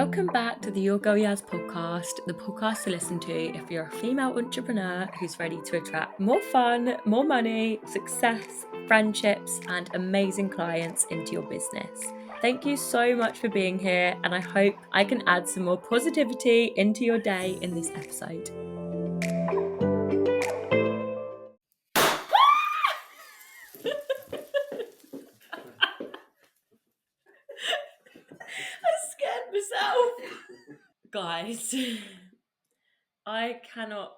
Welcome back to the Your Girl Yaz podcast, the podcast to listen to if you're a female entrepreneur who's ready to attract more fun, more money, success, friendships, and amazing clients into your business. Thank you so much for being here, and I hope I can add some more positivity into your day in this episode. I scared myself. Guys, I cannot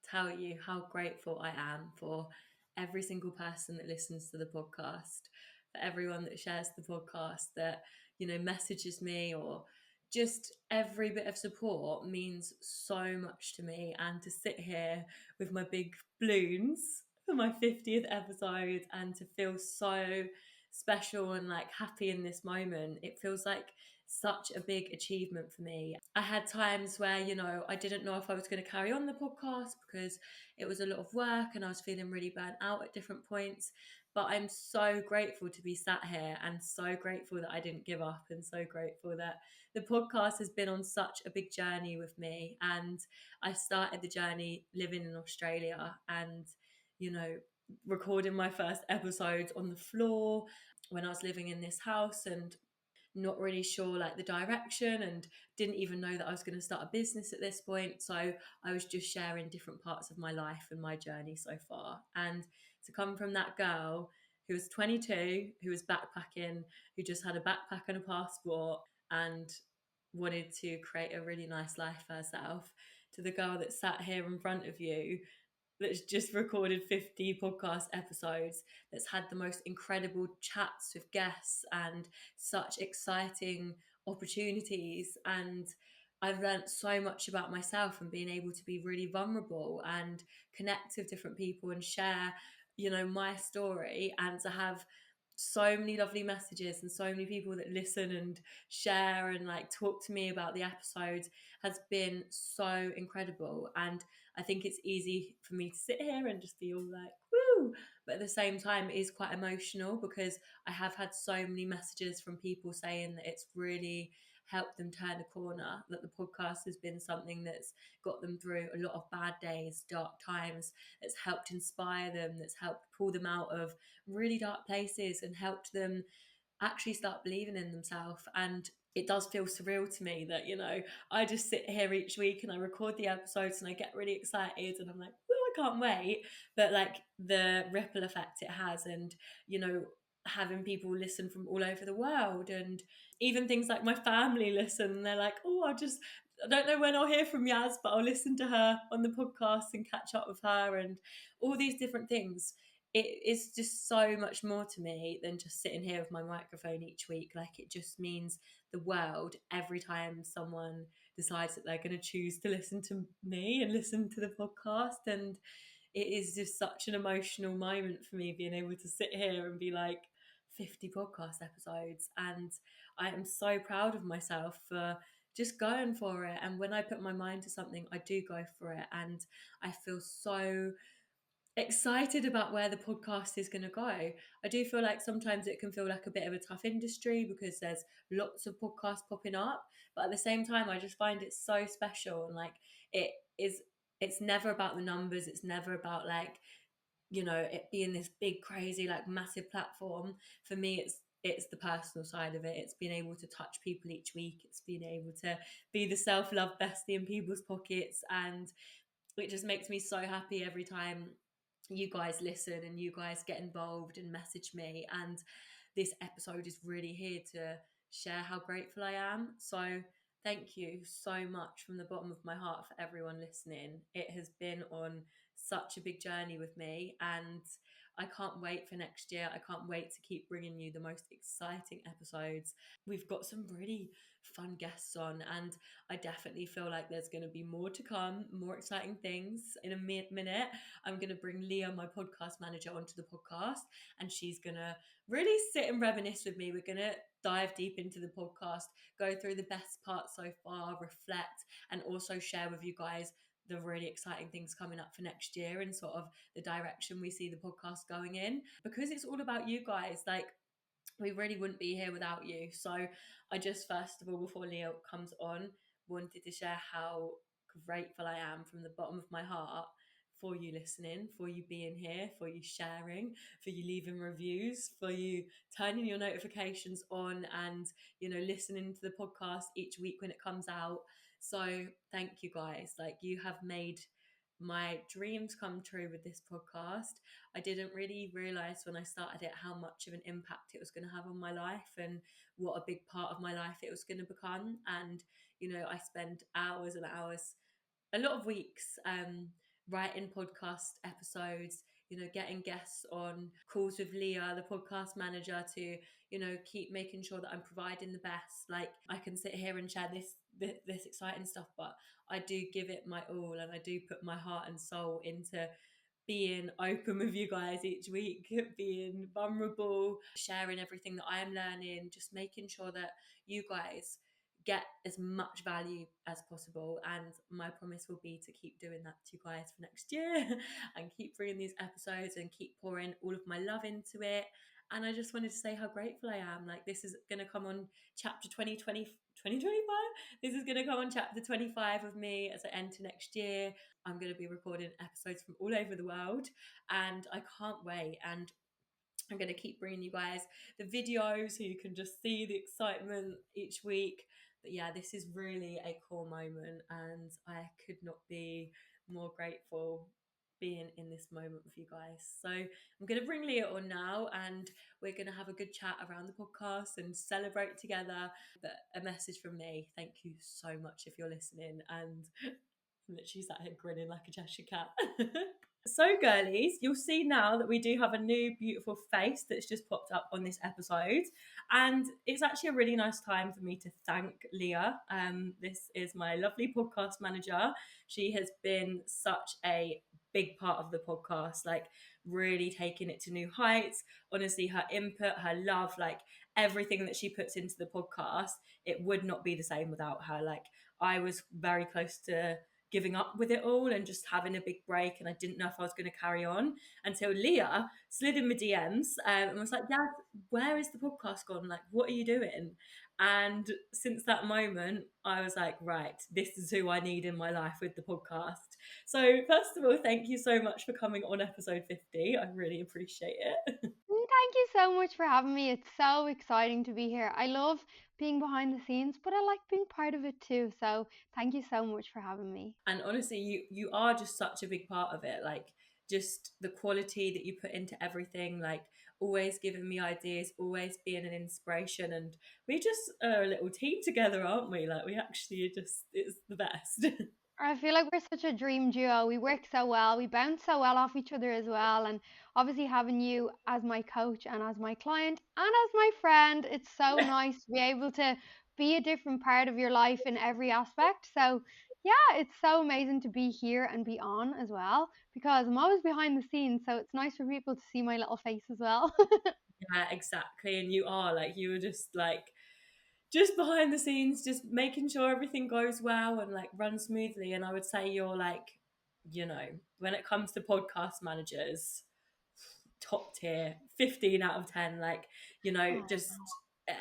tell you how grateful I am for every single person that listens to the podcast, for everyone that shares the podcast, that, messages me, or just every bit of support means so much to me. And to sit here with my big balloons for my 50th episode and to feel so special and like happy in this moment, it feels like such a big achievement for me. I had times where, I didn't know if I was going to carry on the podcast because it was a lot of work and I was feeling really burnt out at different points. But I'm so grateful to be sat here and so grateful that I didn't give up and so grateful that the podcast has been on such a big journey with me. And I started the journey living in Australia and, recording my first episodes on the floor when I was living in this house and not really sure like the direction and didn't even know that I was going to start a business at this point. So I was just sharing different parts of my life and my journey so far. And to come from that girl who was 22, who was backpacking, who just had a backpack and a passport and wanted to create a really nice life for herself, to the girl that sat here in front of you that's just recorded 50 podcast episodes, that's had the most incredible chats with guests and such exciting opportunities. And I've learned so much about myself and being able to be really vulnerable and connect with different people and share, my story, and to have so many lovely messages and so many people that listen and share and like talk to me about the episodes has been so incredible. And I think it's easy for me to sit here and just be all like, woo. But at the same time, it is quite emotional because I have had so many messages from people saying that it's really helped them turn a corner, that the podcast has been something that's got them through a lot of bad days, dark times, that's helped inspire them, that's helped pull them out of really dark places and helped them actually start believing in themselves. And it does feel surreal to me that, I just sit here each week and I record the episodes and I get really excited and I'm like, oh, I can't wait. But like the ripple effect it has, and, having people listen from all over the world, and even things like my family listen and they're like, oh, I don't know when I'll hear from Yaz, but I'll listen to her on the podcast and catch up with her, and all these different things. It is just so much more to me than just sitting here with my microphone each week. Like, it just means the world every time someone decides that they're going to choose to listen to me and listen to the podcast. And it is just such an emotional moment for me being able to sit here and be like, 50 podcast episodes. And I am so proud of myself for just going for it. And when I put my mind to something, I do go for it. And I feel so excited about where the podcast is going to go. I do feel like sometimes it can feel like a bit of a tough industry because there's lots of podcasts popping up, but at the same time I just find it so special. And like, it is, it's never about the numbers, it's never about like, it being this big crazy like massive platform. For me, it's the personal side of it. It's being able to touch people each week, it's being able to be the self-love bestie in people's pockets. And it just makes me so happy every time you guys listen and you guys get involved and message me. And this episode is really here to share how grateful I am. So thank you so much from the bottom of my heart for everyone listening. It has been on such a big journey with me, and I can't wait for next year. I can't wait to keep bringing you the most exciting episodes. We've got some really fun guests on, and I definitely feel like there's going to be more to come, more exciting things. In a minute, I'm going to bring Leah, my podcast manager, onto the podcast, and she's going to really sit and reminisce with me. We're going to dive deep into the podcast, go through the best parts so far, reflect, and also share with you guys the really exciting things coming up for next year and sort of the direction we see the podcast going in, because it's all about you guys. Like, we really wouldn't be here without you. So I just, first of all, before Leo comes on, wanted to share how grateful I am from the bottom of my heart for you listening, for you being here, for you sharing, for you leaving reviews, for you turning your notifications on and, listening to the podcast each week when it comes out. So thank you guys. Like, you have made my dreams come true with this podcast. I didn't really realize when I started it how much of an impact it was going to have on my life and what a big part of my life it was going to become. And, I spend hours and hours, a lot of weeks, writing podcast episodes, getting guests on calls with Leah, the podcast manager, to, keep making sure that I'm providing the best. Like, I can sit here and share this exciting stuff, but I do give it my all and I do put my heart and soul into being open with you guys each week, being vulnerable, sharing everything that I am learning, just making sure that you guys get as much value as possible. And my promise will be to keep doing that to you guys for next year and keep bringing these episodes and keep pouring all of my love into it. And I just wanted to say how grateful I am. Like, this is going to come on chapter 2025. This is going to come on chapter 25 of me as I enter next year. I'm going to be recording episodes from all over the world and I can't wait. And I'm going to keep bringing you guys the videos so you can just see the excitement each week. But yeah, this is really a core moment and I could not be more grateful being in this moment with you guys. So I'm going to bring Leah on now and we're going to have a good chat around the podcast and celebrate together. But a message from me, thank you so much if you're listening, and I'm literally sat here grinning like a Cheshire cat. So, girlies, you'll see now that we do have a new beautiful face that's just popped up on this episode. And it's actually a really nice time for me to thank Leah. This is my lovely podcast manager. She has been such a big part of the podcast, like really taking it to new heights. Honestly, her input, her love, like everything that she puts into the podcast, it would not be the same without her. Like, I was very close to giving up with it all and just having a big break, and I didn't know if I was going to carry on until Leah slid in my DMs and was like, "Yaz, where is the podcast gone? Like, what are you doing?" And since that moment I was like, right, this is who I need in my life with the podcast. So first of all, thank you so much for coming on episode 50. I really appreciate it. Thank you so much for having me. It's so exciting to be here. I love being behind the scenes, but I like being part of it too. So thank you so much for having me. And honestly, you are just such a big part of it. Like, just the quality that you put into everything, like always giving me ideas, always being an inspiration. And we just are a little team together, aren't we? Like, we actually just, it's the best. I feel like we're such a dream duo. We work so well. We bounce so well off each other as well. And obviously, having you as my coach and as my client and as my friend, it's so nice to be able to be a different part of your life in every aspect. So, yeah, it's so amazing to be here and be on as well because I'm always behind the scenes. So, it's nice for people to see my little face as well. Yeah, exactly. And you are like, you were just behind the scenes, just making sure everything goes well and like runs smoothly. And I would say you're like, when it comes to podcast managers, top tier, 15 out of 10, like, just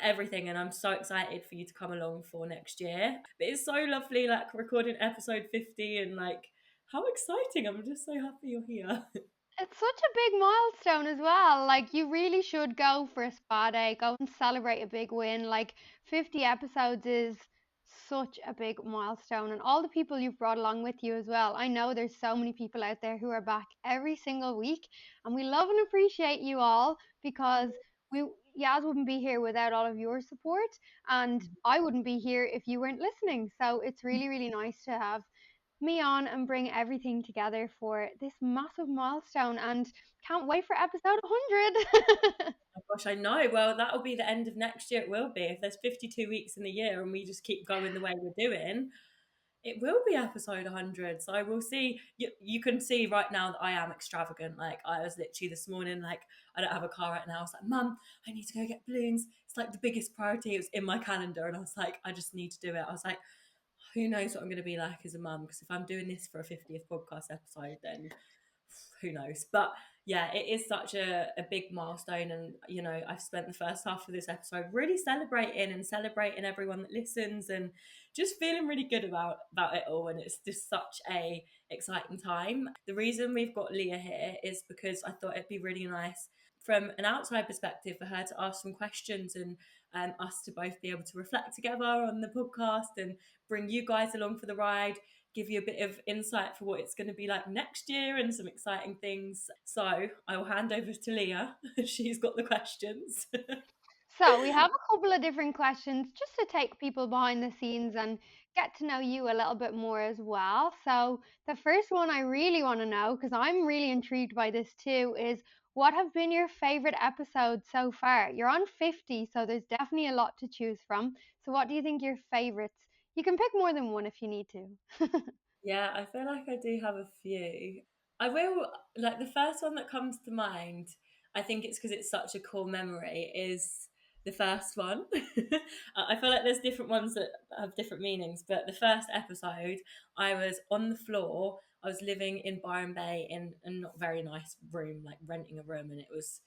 everything. And I'm so excited for you to come along for next year. But it's so lovely, like recording episode 50 and like, how exciting. I'm just so happy you're here. It's such a big milestone as well. Like, you really should go for a spa day, go and celebrate a big win. Like, 50 episodes is such a big milestone, and all the people you've brought along with you as well. I know there's so many people out there who are back every single week, and we love and appreciate you all because we Yaz wouldn't be here without all of your support, and I wouldn't be here if you weren't listening. So it's really, really nice to have me on and bring everything together for this massive milestone, and can't wait for episode 100. Oh gosh, I know. Well, that'll be the end of next year. It will be. If there's 52 weeks in the year and we just keep going the way we're doing, it will be episode 100. So we'll see. You can see right now that I am extravagant. Like, I was literally this morning, like, I don't have a car right now. I was like, Mum, I need to go get balloons. It's like the biggest priority. It was in my calendar. And I was like, I just need to do it. I was like, who knows what I'm going to be like as a mum? Because if I'm doing this for a 50th podcast episode, then who knows? But yeah, it is such a big milestone. And, I've spent the first half of this episode really celebrating everyone that listens and just feeling really good about it all. And it's just such a exciting time. The reason we've got Leah here is because I thought it'd be really nice from an outside perspective for her to ask some questions and us to both be able to reflect together on the podcast and bring you guys along for the ride, give you a bit of insight for what it's going to be like next year and some exciting things. So I will hand over to Leah. She's got the questions. So we have a couple of different questions just to take people behind the scenes and get to know you a little bit more as well. So the first one I really want to know, because I'm really intrigued by this too, is what have been your favorite episodes so far? You're on 50, so there's definitely a lot to choose from. So what do you think your favorites? You can pick more than one if you need to. Yeah, I feel like I do have a few. I will, like, the first one that comes to mind, I think it's because it's such a cool memory, is the first one. I feel like there's different ones that have different meanings, but the first episode, I was on the floor. I was living in Byron Bay in a not very nice room, like renting a room, and it was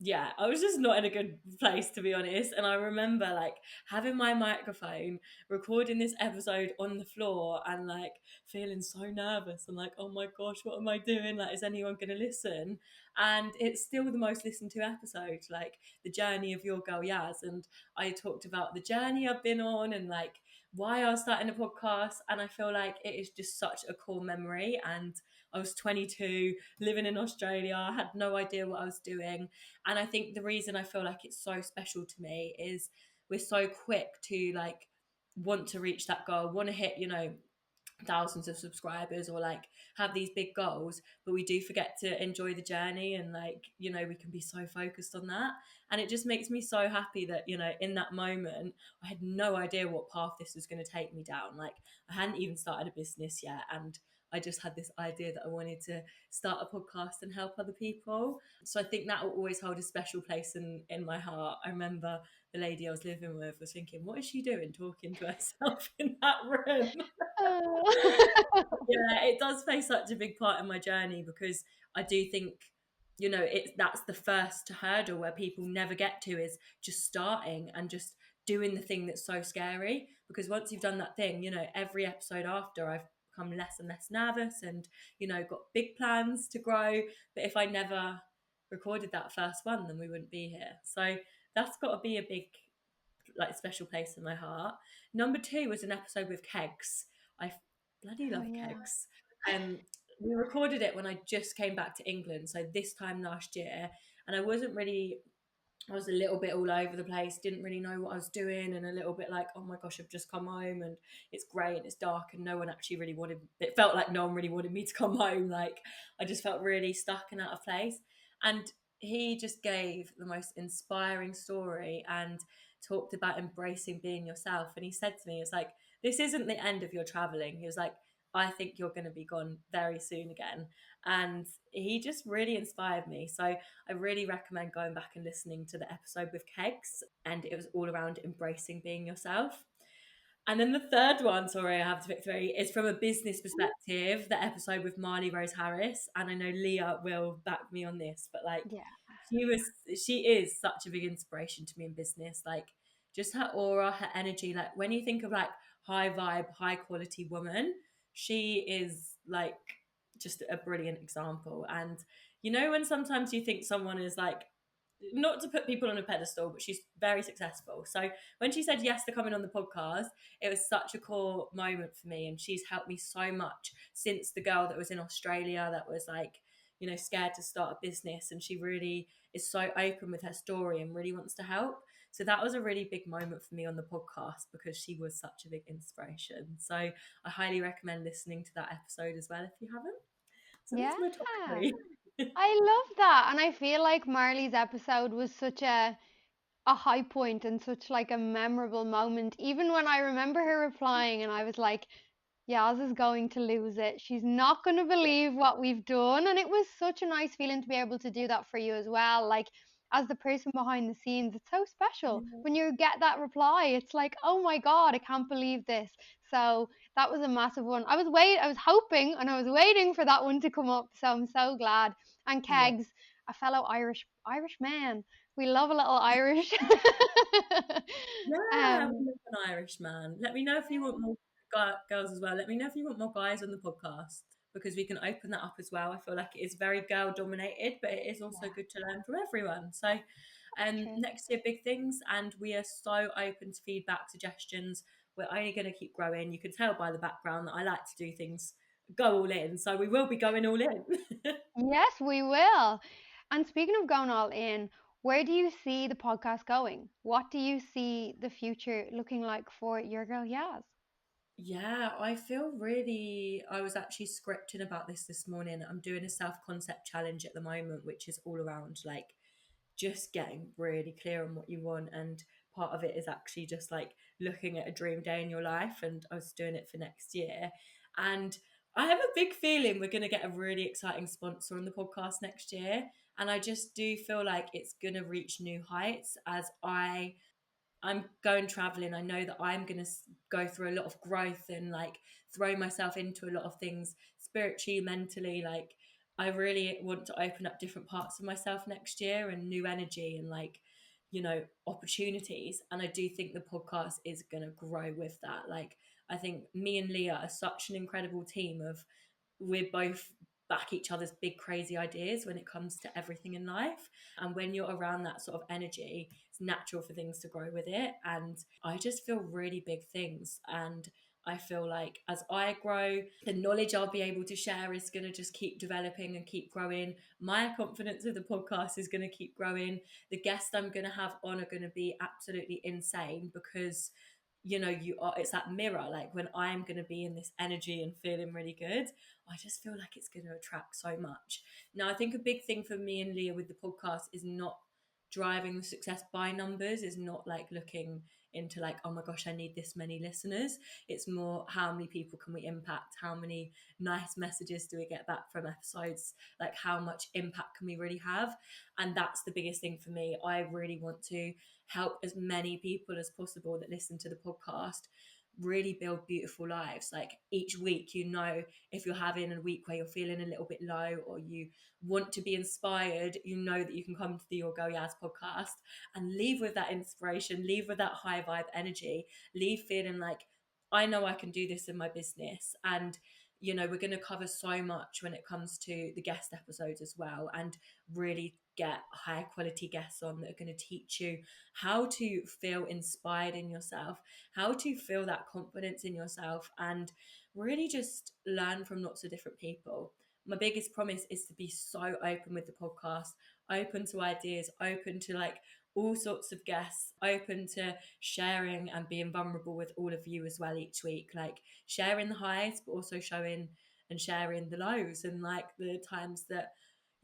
yeah, I was just not in a good place, to be honest. And I remember like having my microphone, recording this episode on the floor, and like feeling so nervous. I'm like, oh my gosh, what am I doing? Like, is anyone going to listen? And it's still the most listened to episode, like the journey of Your Girl Yaz. And I talked about the journey I've been on and like why I was starting a podcast. And I feel like it is just such a cool memory. And I was 22, living in Australia. I had no idea what I was doing. And I think the reason I feel like it's so special to me is we're so quick to like want to reach that goal, want to hit, thousands of subscribers or like have these big goals, but we do forget to enjoy the journey. And like, we can be so focused on that. And it just makes me so happy that, in that moment, I had no idea what path this was going to take me down. Like, I hadn't even started a business yet. And I just had this idea that I wanted to start a podcast and help other people. So I think that will always hold a special place in my heart. I remember the lady I was living with was thinking, what is she doing talking to herself in that room? Oh. Yeah, it does play such a big part in my journey because I do think, that's the first hurdle where people never get to, is just starting and just doing the thing that's so scary. Because once you've done that thing, every episode after, I've become less and less nervous and, got big plans to grow. But if I never recorded that first one, then we wouldn't be here. So that's got to be a big, like, special place in my heart. Number two was an episode with Kegs. I bloody Oh love yeah. Kegs. Um, we recorded it when I just came back to England, so this time last year, and I was a little bit all over the place, didn't really know what I was doing, and a little bit like, oh my gosh, I've just come home and it's grey and it's dark, and no one actually really wanted, it felt like no one really wanted me to come home. Like, I just felt really stuck and out of place. And he just gave the most inspiring story and talked about embracing being yourself. And he said to me, it's like, this isn't the end of your traveling. He was like, I think you're going to be gone very soon again. And he just really inspired me. So I really recommend going back and listening to the episode with Kegs. And it was all around embracing being yourself. And then the third one, sorry, I have to pick three, is from a business perspective, the episode with Marley Rose Harris. And I know Leah will back me on this, but like, Yeah. she was she is such a big inspiration to me in business. Like, just her aura, her energy. Like, when you think of like high vibe, high quality woman, she is like just a brilliant example. And when sometimes you think someone is like, not to put people on a pedestal, but she's very successful. So when she said yes to coming on the podcast, it was such a cool moment for me. And she's helped me so much since the girl that was in Australia that was like, scared to start a business. And she really is so open with her story and really wants to help. So that was a really big moment for me on the podcast because she was such a big inspiration. So I highly recommend listening to that episode as well if you haven't. So Yeah. that's my top three. I love that. And I feel like Marley's episode was such a high point and such like a memorable moment. Even when I remember her replying and I was like, Yaz is going to lose it. She's not going to believe what we've done. And it was such a nice feeling to be able to do that for you as well. Like, as the person behind the scenes, it's so special. Yeah. When you get that reply, it's like, oh my God, I can't believe this. So that was a massive one. I was hoping and I was waiting for that one to come up. So I'm so glad. And Yeah. Kegs, a fellow Irish man. We love a little Irish. Yeah, we um, love an Irish man. Let me know if you want more girls as well. Let me know if you want more guys on the podcast because we can open that up as well. I feel like it is very girl dominated, but it is also yeah, good to learn from everyone. So, true. next year, big things, and we are so open to feedback, suggestions. We're only going to keep growing. You can tell by the background that I like to do things go all in, so we will be going all in. Yes, we will. And speaking of going all in, where do you see the podcast going? What do you see the future looking like for Your Girl Yaz? Yeah, I feel really. I was actually scripting about this morning. I'm doing a self concept challenge at the moment, which is all around like just getting really clear on what you want. And part of it is actually just like looking at a dream day in your life. And I was doing it for next year. And I have a big feeling we're going to get a really exciting sponsor on the podcast next year. And I just do feel like it's going to reach new heights as I'm going traveling. I know that I'm going to go through a lot of growth and like throw myself into a lot of things spiritually, mentally. Like, I really want to open up different parts of myself next year and new energy and like, opportunities. And I do think the podcast is going to grow with that. Like, I think me and Leah are such an incredible team of we're both back each other's big crazy ideas when it comes to everything in life, and when you're around that sort of energy, it's natural for things to grow with it. And I just feel really big things, and I feel like as I grow, the knowledge I'll be able to share is going to just keep developing and keep growing. My confidence with the podcast is going to keep growing. The guests I'm going to have on are going to be absolutely insane because you are, it's that mirror. Like when I'm going to be in this energy and feeling really good, I just feel like it's going to attract so much. Now, I think a big thing for me and Leah with the podcast is not driving the success by numbers, is not like looking into like, oh my gosh, I need this many listeners. It's more how many people can we impact? How many nice messages do we get back from episodes? Like how much impact can we really have? And that's the biggest thing for me. I really want to help as many people as possible that listen to the podcast really build beautiful lives. Like each week, if you're having a week where you're feeling a little bit low or you want to be inspired, that you can come to the Your Girl Yaz podcast and leave with that inspiration, leave with that high vibe energy, leave feeling like, I know I can do this in my business. And we're going to cover so much when it comes to the guest episodes as well, and really get high quality guests on that are going to teach you how to feel inspired in yourself, how to feel that confidence in yourself, and really just learn from lots of different people. My biggest promise is to be so open with the podcast, open to ideas, open to like all sorts of guests, open to sharing and being vulnerable with all of you as well each week. Like sharing the highs, but also showing and sharing the lows and like the times that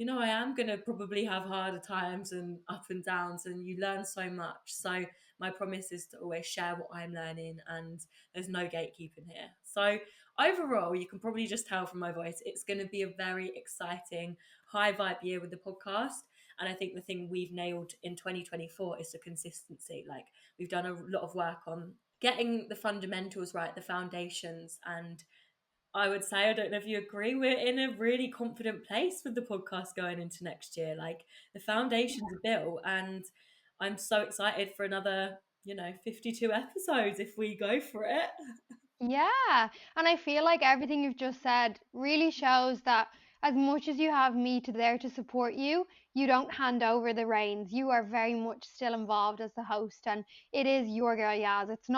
I am going to probably have harder times and up and downs, and you learn so much. So, my promise is to always share what I'm learning, and there's no gatekeeping here. So, overall, you can probably just tell from my voice, it's going to be a very exciting, high vibe year with the podcast. And I think the thing we've nailed in 2024 is the consistency. Like, we've done a lot of work on getting the fundamentals right, the foundations, and I would say, I don't know if you agree, we're in a really confident place with the podcast going into next year. Like the foundations are built, and I'm so excited for another, 52 episodes if we go for it. Yeah, and I feel like everything you've just said really shows that as much as you have me to there to support you, you don't hand over the reins. You are very much still involved as the host, and it is your girl Yaz. It's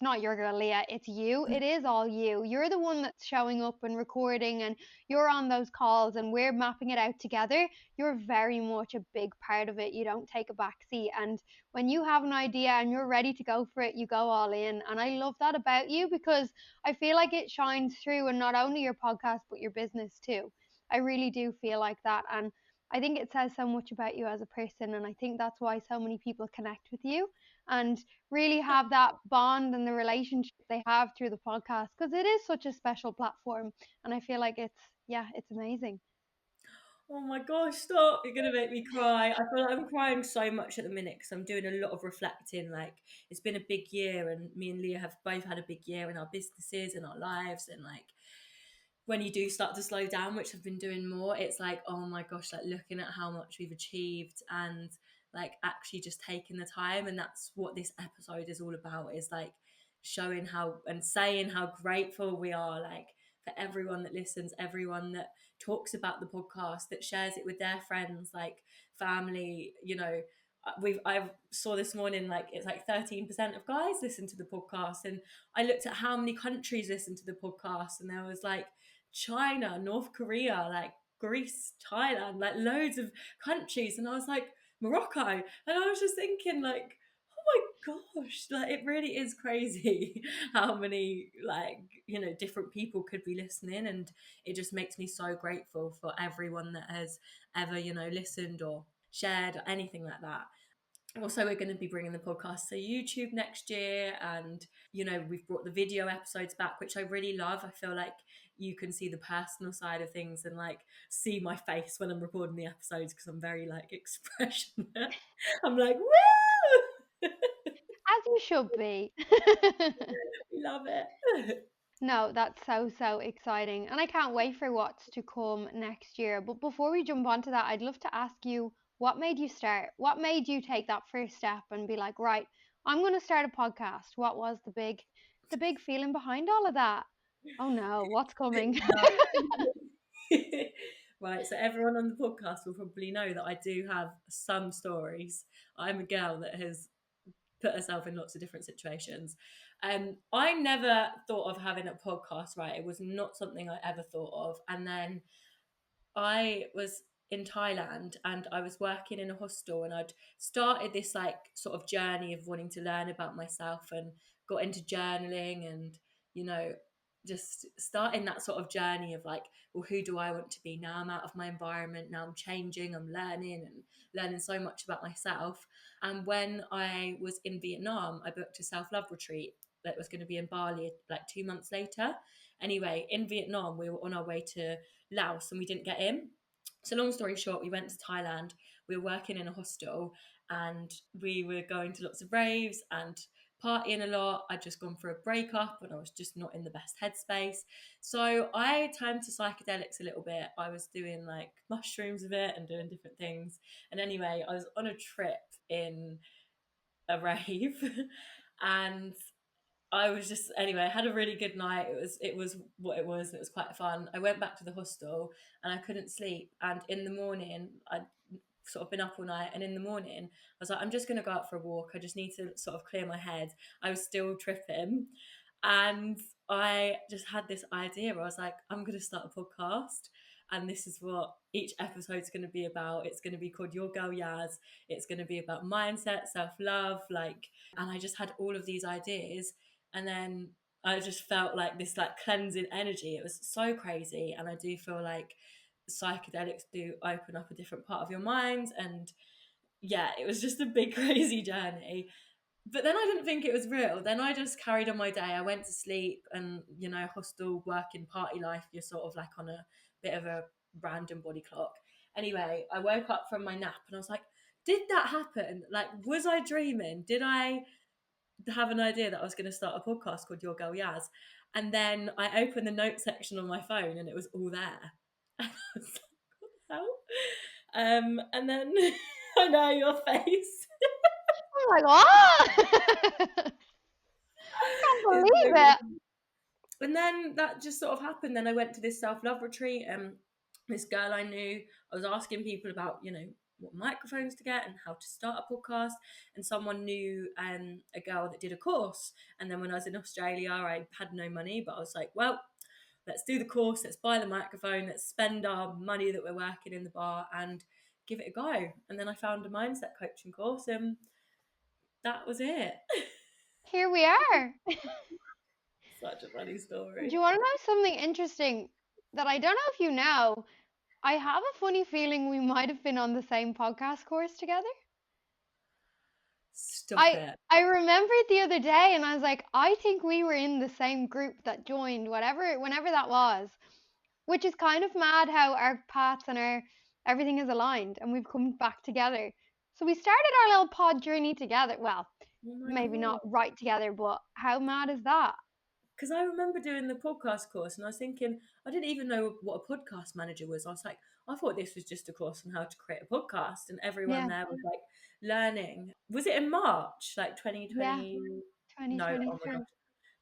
not your girl Leah. It's you. It is all you. You're the one that's showing up and recording, and you're on those calls, and we're mapping it out together. You're very much a big part of it. You don't take a back seat, and when you have an idea and you're ready to go for it, you go all in. And I love that about you because I feel like it shines through in not only your podcast, but your business too. I really do feel like that. And I think it says so much about you as a person. And I think that's why so many people connect with you and really have that bond and the relationship they have through the podcast because it is such a special platform. And I feel like it's, yeah, it's amazing. Oh my gosh, stop. You're going to make me cry. I feel like I'm crying so much at the minute because I'm doing a lot of reflecting. Like, it's been a big year, and me and Leah have both had a big year in our businesses and our lives. And like, when you do start to slow down, which I've been doing more, it's like, oh my gosh, like looking at how much we've achieved and like actually just taking the time. And that's what this episode is all about, is like showing how and saying how grateful we are, like for everyone that listens, everyone that talks about the podcast, that shares it with their friends, like family, you know. I saw this morning, like it's like 13% of guys listen to the podcast, and I looked at how many countries listen to the podcast, and there was like China, North Korea, like Greece, Thailand, like loads of countries. And I was like, Morocco. And I was just thinking, like, oh my gosh, like it really is crazy how many, like, you know, different people could be listening. And it just makes me so grateful for everyone that has ever, you know, listened or shared or anything like that. Also, we're going to be bringing the podcast to YouTube next year, and you know, we've brought the video episodes back, which I really love. I feel like you can see the personal side of things and like see my face when I'm recording the episodes, because I'm very like expressionate. I'm like, woo. As you should be. Love it. No, that's so, so exciting. And I can't wait for what's to come next year. But before we jump onto that, I'd love to ask you, what made you start? What made you take that first step and be like, right, I'm going to start a podcast? What was the big feeling behind all of that? Oh no, what's coming? Right, so everyone on the podcast will probably know that I do have some stories. I'm a girl that has put herself in lots of different situations. I never thought of having a podcast, right? It was not something I ever thought of. And then I was in Thailand and I was working in a hostel, and I'd started this like sort of journey of wanting to learn about myself and got into journaling and, you know, just starting that sort of journey of like, well, who do I want to be? Now I'm out of my environment, now I'm changing, I'm learning and learning so much about myself. And when I was in Vietnam, I booked a self-love retreat that was going to be in Bali like 2 months later. Anyway, in Vietnam, we were on our way to Laos and we didn't get in. So long story short, we went to Thailand. We were working in a hostel and we were going to lots of raves and partying a lot. I'd just gone for a breakup and I was just not in the best headspace. So I turned to psychedelics a little bit. I was doing like mushrooms with it and doing different things. And anyway, I was on a trip in a rave and I was just anyway, I had a really good night. It was what it was, and it was quite fun. I went back to the hostel and I couldn't sleep. And in the morning, I'd sort of been up all night, and in the morning, I was like, I'm just gonna go out for a walk. I just need to sort of clear my head. I was still tripping. And I just had this idea where I was like, I'm gonna start a podcast. And this is what each episode's going to be about. It's going to be called Your Girl Yaz. It's going to be about mindset, self love, like, and I just had all of these ideas, and then I just felt like this like cleansing energy. It was so crazy, and I do feel like psychedelics do open up a different part of your mind, and yeah, it was just a big crazy journey. But then I didn't think it was real. Then I just carried on my day. I went to sleep, and you know, hostel working party life, you're sort of like on a bit of a random body clock. Anyway, I woke up from my nap and I was like, did that happen? Like, was I dreaming? Did I have an idea that I was going to start a podcast called Your Girl Yaz? And then I opened the note section on my phone and it was all there. And I was like, what the hell? And then I know your face. I'm like, what? Can't It's believe so it. And then that just sort of happened. Then I went to this self-love retreat, and this girl I knew, I was asking people about, you know, what microphones to get and how to start a podcast. And someone knew a girl that did a course. And then when I was in Australia, I had no money, but I was like, well, let's do the course, let's buy the microphone, let's spend our money that we're working in the bar and give it a go. And then I found a mindset coaching course, and that was it. Here we are. Such a funny Do story. you want to know something interesting that I don't know if you know? I have a funny feeling we might have been on the same podcast course together. Stop I it. I remembered the other day and I was like, I think we were in the same group that joined whenever that was. Which is kind of mad how our paths and our everything is aligned and we've come back together. So we started our little pod journey together. Well, Oh my maybe god. not right together, but how mad is that? Because I remember doing the podcast course and I was thinking, I didn't even know what a podcast manager was. I was like, I thought this was just a course on how to create a podcast, and everyone Yeah, there was like learning. Was it in March, like yeah, 2020? No, oh my 2023. gosh.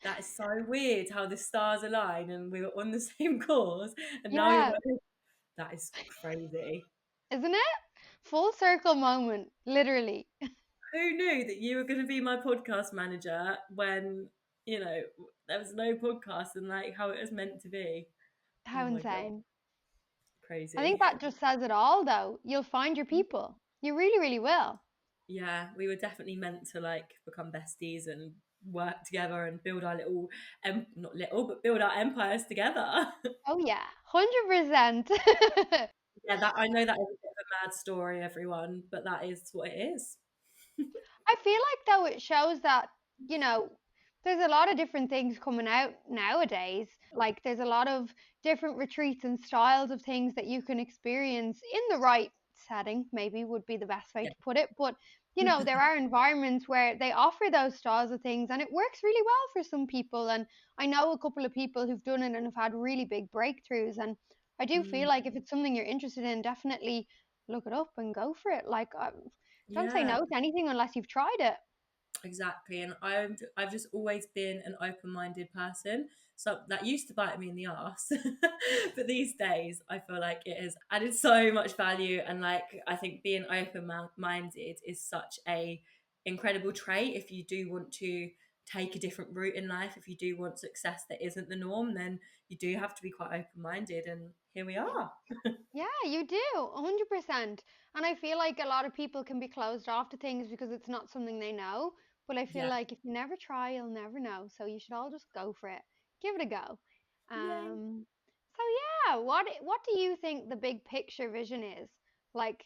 That is so weird how the stars align and we were on the same course, and now you're Yeah, like, that is crazy. isn't it? Full circle moment, literally. Who knew that you were going to be my podcast manager when, you know, there was no podcast, and like how it was meant to be? Oh How my God, insane. I think crazy. that just says it all, though. You'll find your people. You really, really will. Yeah, we were definitely meant to like become besties and work together and build our little, not little, but build our empires together. Oh, yeah, 100%. Yeah, that I know that is a bit of a mad story, everyone, but that is what it is. I feel like though it shows that, you know, there's a lot of different things coming out nowadays. Like there's a lot of different retreats and styles of things that you can experience in the right setting, maybe would be the best way Yeah. to put it. But, you know, there are environments where they offer those styles of things and it works really well for some people. And I know a couple of people who've done it and have had really big breakthroughs. And I do feel Mm, like if it's something you're interested in, definitely look it up and go for it. Like, don't say yeah. no to anything unless you've tried it. Exactly, and I've just always been an open-minded person. So that used to bite me in the ass, but these days I feel like it has added so much value. And like I think being open-minded is such a incredible trait. If you do want to take a different route in life, if you do want success that isn't the norm, then you do have to be quite open-minded. And here we are. Yeah, you do, 100%. And I feel like a lot of people can be closed off to things because it's not something they know. But I feel Yeah. like if you never try, you'll never know. So you should all just go for it. Give it a go. Yay. So yeah, what do you think the big picture vision is? Like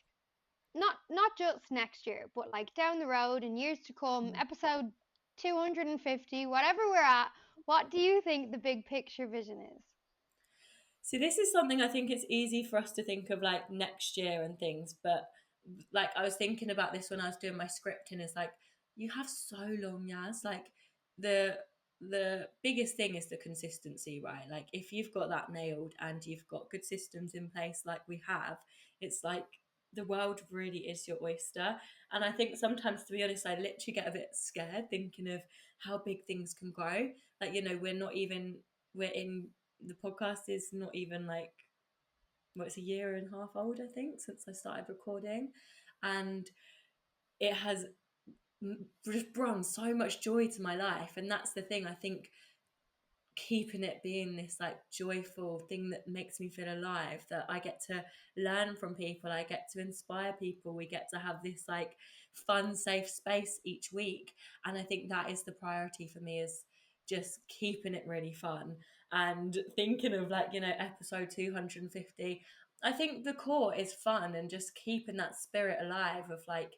not just next year, but like down the road in years to come, episode 250, whatever we're at, what do you think the big picture vision is? See, this is something I think it's easy for us to think of like next year and things, but like I was thinking about this when I was doing my scripting. It's like you have so long, Yaz. Like the the biggest thing is the consistency, right? Like if you've got that nailed and you've got good systems in place like we have, it's like the world really is your oyster. And I think sometimes, to be honest, I literally get a bit scared thinking of how big things can grow. Like, you know, we're in the podcast is not even like, well, it's a year and a half old, I think, since I started recording, and it has just brought so much joy to my life. And that's the thing, I think, keeping it being this like joyful thing that makes me feel alive, that I get to learn from people, I get to inspire people, we get to have this like fun safe space each week. And I think that is the priority for me, is just keeping it really fun and thinking of like, you know, episode 250. I think the core is fun and just keeping that spirit alive of like,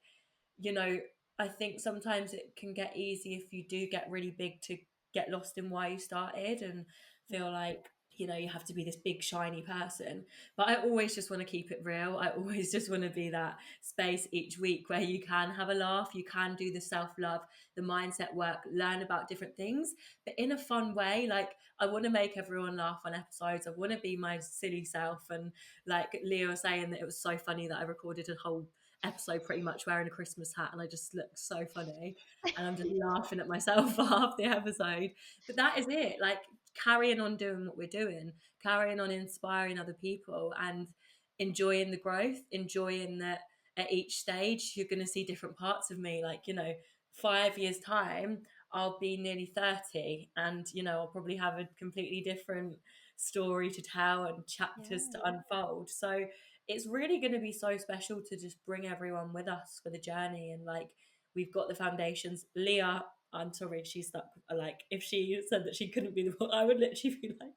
you know, I think sometimes it can get easy if you do get really big to get lost in why you started and feel like, you know, you have to be this big shiny person. But I always just want to keep it real. I always just want to be that space each week where you can have a laugh, you can do the self-love, the mindset work, learn about different things, but in a fun way. Like I want to make everyone laugh on episodes. I want to be my silly self. And like Leo was saying, that it was so funny that I recorded a whole episode pretty much wearing a Christmas hat and I just look so funny, and I'm just laughing at myself for half the episode. But that is it. Like carrying on doing what we're doing, carrying on inspiring other people and enjoying the growth, enjoying that at each stage you're going to see different parts of me. Like, you know, 5 years time I'll be nearly 30, and you know, I'll probably have a completely different story to tell and chapters Yeah. to unfold. So it's really going to be so special to just bring everyone with us for the journey. And like we've got the foundations. Leah, I'm sorry, she's stuck. Like if she said that she couldn't be the one, I would literally be like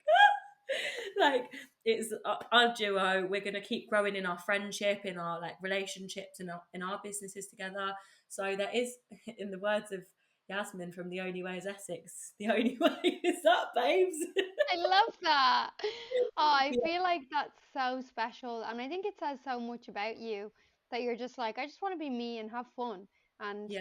like it's our duo. We're going to keep growing in our friendship, in our like relationships, in our businesses together. So there is, in the words of Yasmin from The Only Way is Essex, the only way is up, babes. I love that. Oh, I feel like that's so special. And I think it says so much about you that you're just like, I just want to be me and have fun. And Yeah,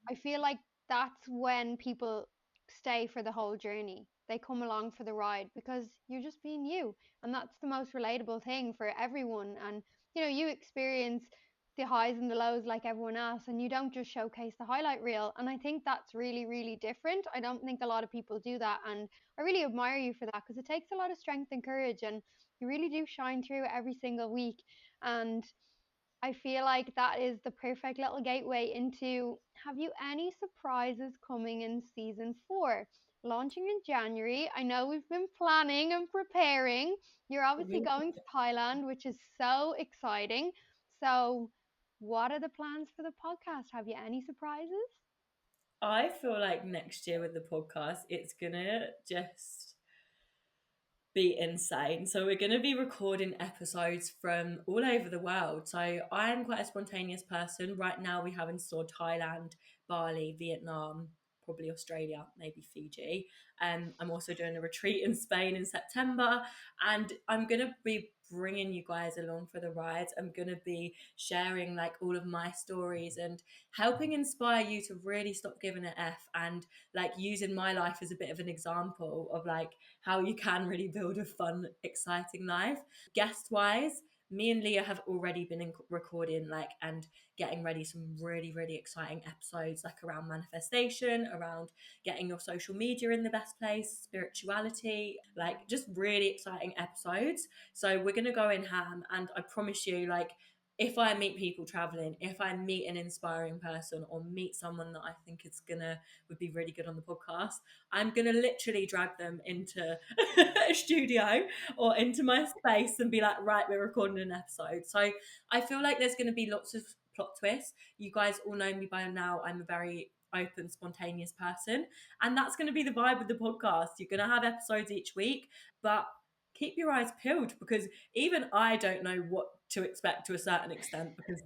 I feel like that's when people stay for the whole journey. They come along for the ride because you're just being you. And that's the most relatable thing for everyone. And, you experience the highs and the lows like everyone else, and you don't just showcase the highlight reel. And I think that's really, really different. I don't think a lot of people do that. And I really admire you for that because it takes a lot of strength and courage, and you really do shine through every single week. And I feel like that is the perfect little gateway into, have you any surprises coming in season 4? Launching in January. I know we've been planning and preparing. You're obviously going to Thailand, which is so exciting. So, what are the plans for the podcast? Have you any surprises? I feel like next year with the podcast, it's gonna just be insane. So we're going to be recording episodes from all over the world. So I am quite a spontaneous person. Right now we have in store Thailand, Bali, Vietnam, probably Australia, maybe Fiji. I'm also doing a retreat in Spain in September, and I'm going to be bringing you guys along for the rides. I'm going to be sharing like all of my stories and helping inspire you to really stop giving an F, and like using my life as a bit of an example of like how you can really build a fun, exciting life. Guest wise, me and Leah have already been recording like and getting ready some really, really exciting episodes, like around manifestation, around getting your social media in the best place, spirituality, like just really exciting episodes. So we're gonna go in ham, and I promise you, like, if I meet people traveling, if I meet an inspiring person or meet someone that I think is gonna would be really good on the podcast, I'm gonna literally drag them into a studio or into my space and be like, right, we're recording an episode. So I feel like there's gonna be lots of plot twists. You guys all know me by now. I'm a very open, spontaneous person, and that's going to be the vibe of the podcast. You're going to have episodes each week, but keep your eyes peeled, because even I don't know what to expect to a certain extent, because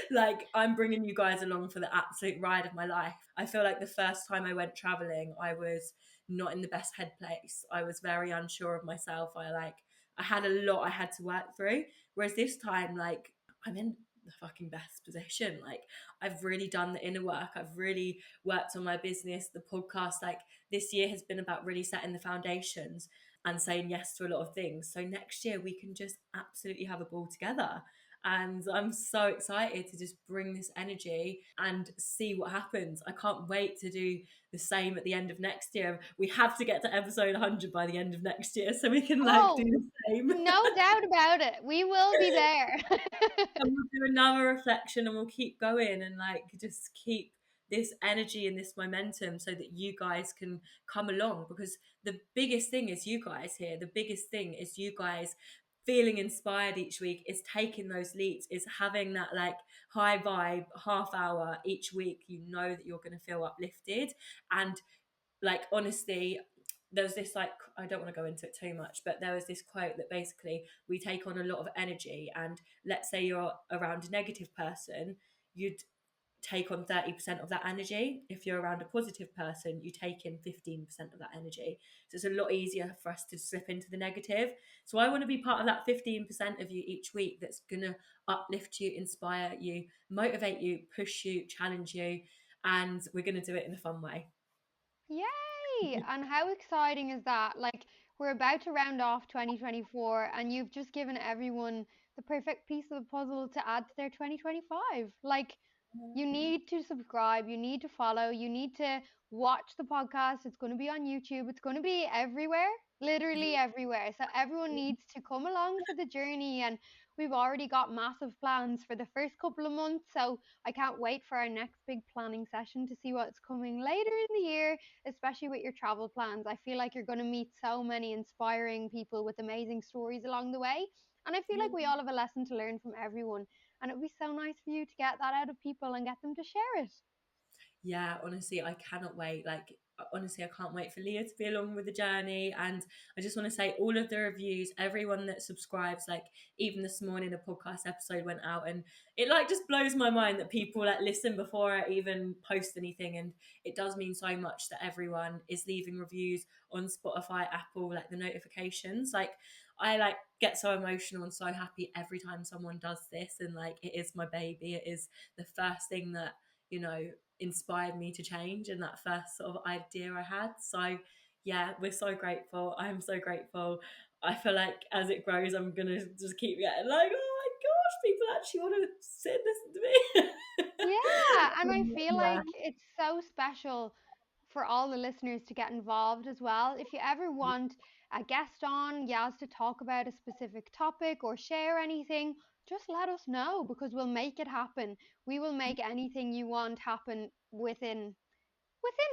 like I'm bringing you guys along for the absolute ride of my life. I feel like the first time I went traveling, I was not in the best head place. I was very unsure of myself. I had a lot I had to work through. Whereas this time, like, I'm in the fucking best position. Like, I've really done the inner work. I've really worked on my business, the podcast. Like, this year has been about really setting the foundations and saying yes to a lot of things. So next year we can just absolutely have a ball together. And I'm so excited to just bring this energy and see what happens. I can't wait to do the same at the end of next year. We have to get to episode 100 by the end of next year so we can like do Oh, the same. no doubt about it. We will be there. And we'll do another reflection, and we'll keep going and like just keep this energy and this momentum so that you guys can come along, because the biggest thing is you guys here. The biggest thing is you guys feeling inspired each week, is taking those leaps, is having that like high vibe half hour each week. You know that you're going to feel uplifted. And like, honestly, there's this like, I don't want to go into it too much, but there was this quote that basically we take on a lot of energy, and let's say you're around a negative person, you'd take on 30% of that energy. If you're around a positive person, you take in 15% of that energy. So it's a lot easier for us to slip into the negative. So I want to be part of that 15% of you each week that's going to uplift you, inspire you, motivate you, push you, challenge you, and we're going to do it in a fun way. Yay! And how exciting is that? Like, we're about to round off 2024, and you've just given everyone the perfect piece of the puzzle to add to their 2025. Like, you need to subscribe, you need to follow, you need to watch the podcast. It's going to be on YouTube, it's going to be everywhere, literally everywhere. So, everyone needs to come along for the journey. And we've already got massive plans for the first couple of months. So, I can't wait for our next big planning session to see what's coming later in the year, especially with your travel plans. I feel like you're going to meet so many inspiring people with amazing stories along the way. And I feel like we all have a lesson to learn from everyone. And it would be so nice for you to get that out of people and get them to share it. yeah, honestly, I cannot wait. Like, honestly, I can't wait for Leah to be along with the journey. And I just want to say, all of the reviews, everyone that subscribes, like, even this morning, a podcast episode went out, and it like just blows my mind that people like listen before I even post anything. And it does mean so much that everyone is leaving reviews on Spotify, Apple, like the notifications. Like, I like get so emotional and so happy every time someone does this. And like, it is my baby. It is the first thing that, you know, inspired me to change, and that first sort of idea I had. So yeah, we're so grateful. I'm so grateful. I feel like as it grows, I'm gonna just keep getting like, oh my gosh, people actually want to sit and listen to Yeah, and I me. feel Yeah. like it's so special for all the listeners to get involved as well. If you ever want a guest on, Yaz, to talk about a specific topic or share anything, just let us know because we'll make it happen. We will make anything you want happen within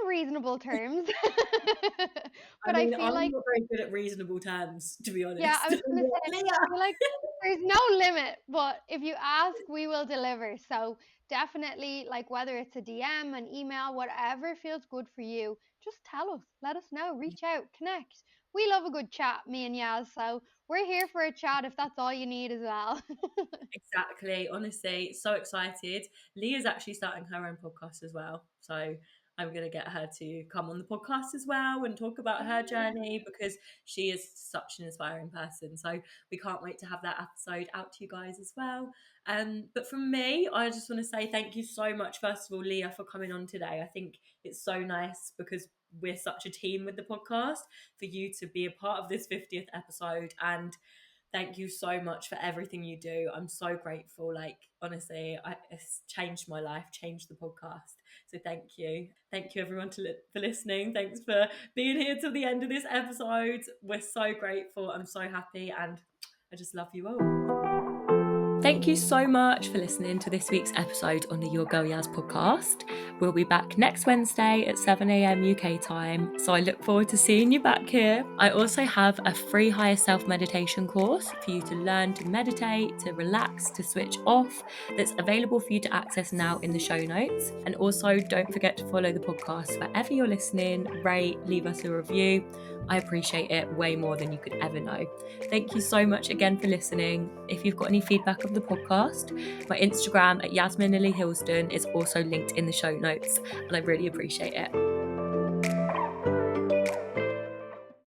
reasonable terms. I But I mean, feel I'm like, not very good at reasonable terms, to be yeah, I honest. was gonna say, Leah. I feel like there's no limit, but if you ask, we will deliver. So definitely, like whether it's a DM, an email, whatever feels good for you, just tell us. Let us know. Reach out, connect. We love a good chat, me and Yaz. So we're here for a chat if that's all you need as well. Exactly. Honestly, so excited. Leah's actually starting her own podcast as well. So I'm going to get her to come on the podcast as well and talk about her Yeah. journey, because she is such an inspiring person. So we can't wait to have that episode out to you guys as well. But from me, I just want to say thank you so much, first of all, Leah, for coming on today. I think it's so nice because we're such a team with the podcast, for you to be a part of this 50th episode. And thank you so much for everything you do. I'm so grateful. Like, honestly, it's changed my life, changed the podcast. So thank you. Thank you, everyone, for listening. Thanks for being here till the end of this episode. We're so grateful. I'm so happy. And I just love you all. Thank you so much for listening to this week's episode on the Your Girl Yaz podcast. We'll be back next Wednesday at 7 a.m. UK time, so I look forward to seeing you back here. I also have a free higher self meditation course for you to learn to meditate, to relax, to switch off, that's available for you to access now in the show notes. And also, don't forget to follow the podcast wherever you're listening, rate, leave us a review. I appreciate it way more than you could ever know. Thank you so much again for listening. If you've got any feedback of the podcast, my Instagram at Yasmin Lily Hilston is also linked in the show notes, and I really appreciate it.